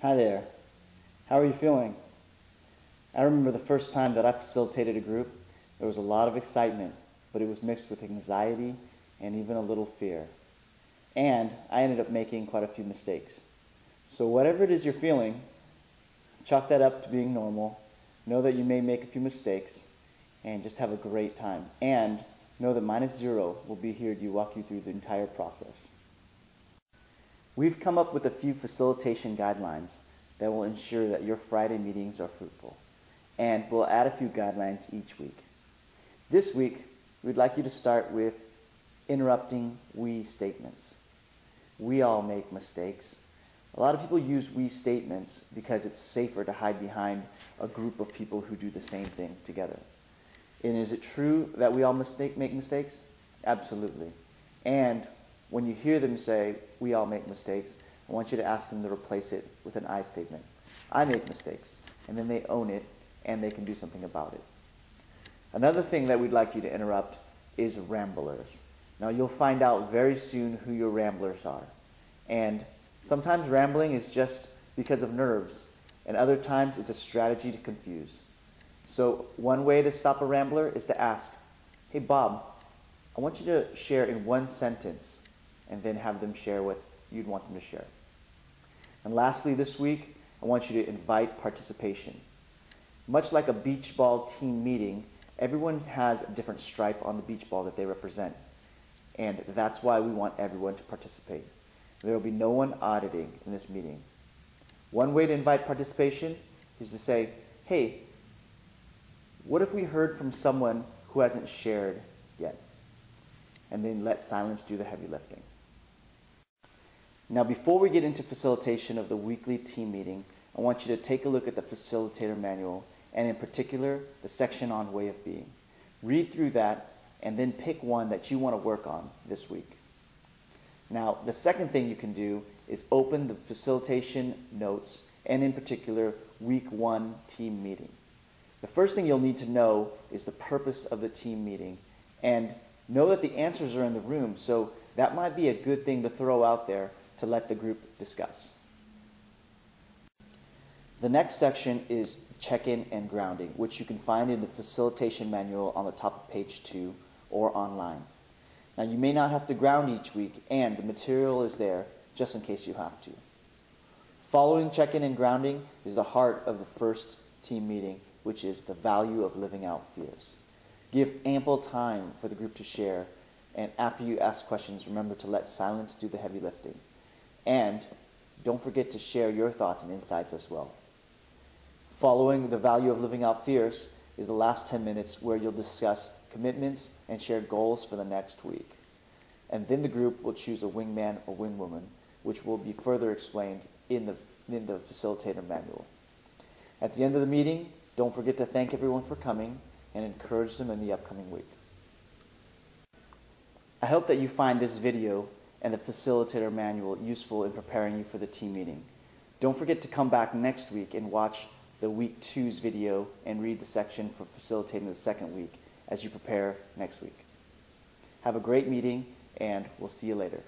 Hi there. How are you feeling? I remember the first time that I facilitated a group, there was a lot of excitement, but it was mixed with anxiety and even a little fear. And I ended up making quite a few mistakes. So whatever it is you're feeling, chalk that up to being normal. Know that you may make a few mistakes and just have a great time. And know that -0 will be here to walk you through the entire process. We've come up with a few facilitation guidelines that will ensure that your Friday meetings are fruitful. And we'll add a few guidelines each week. This week, we'd like you to start with interrupting we statements. We all make mistakes. A lot of people use we statements because it's safer to hide behind a group of people who do the same thing together. And is it true that we all make mistakes? Absolutely. And when you hear them say, we all make mistakes, I want you to ask them to replace it with an I statement. I make mistakes. And then they own it, and they can do something about it. Another thing that we'd like you to interrupt is ramblers. Now, you'll find out very soon who your ramblers are. And sometimes rambling is just because of nerves, and other times it's a strategy to confuse. So one way to stop a rambler is to ask, hey, Bob, I want you to share in one sentence, and then have them share what you'd want them to share. And lastly, this week, I want you to invite participation. Much like a beach ball team meeting, everyone has a different stripe on the beach ball that they represent. And that's why we want everyone to participate. There will be no one auditing in this meeting. One way to invite participation is to say, hey, what if we heard from someone who hasn't shared yet? And then let silence do the heavy lifting. Now, before we get into facilitation of the weekly team meeting, I want you to take a look at the Facilitator manual, and in particular, the section on way of being. Read through that, and then pick one that you want to work on this week. Now, the second thing you can do is open the facilitation notes, and in particular, week 1 team meeting. The first thing you'll need to know is the purpose of the team meeting, and know that the answers are in the room, so that might be a good thing to throw out there to let the group discuss. The next section is check-in and grounding, which you can find in the facilitation manual on the top of page 2 or online. Now, you may not have to ground each week, and the material is there just in case you have to. Following check-in and grounding is the heart of the first team meeting, which is the value of living out fears. Give ample time for the group to share, and after you ask questions, remember to let silence do the heavy lifting. And don't forget to share your thoughts and insights as well. Following the value of living out fears is the last 10 minutes where you'll discuss commitments and share goals for the next week. And then the group will choose a wingman or wingwoman, which will be further explained in the facilitator manual. At the end of the meeting, don't forget to thank everyone for coming and encourage them in the upcoming week. I hope that you find this video and the facilitator manual useful in preparing you for the team meeting. Don't forget to come back next week and watch the week 2's video and read the section for facilitating the second week as you prepare next week. Have a great meeting, and we'll see you later.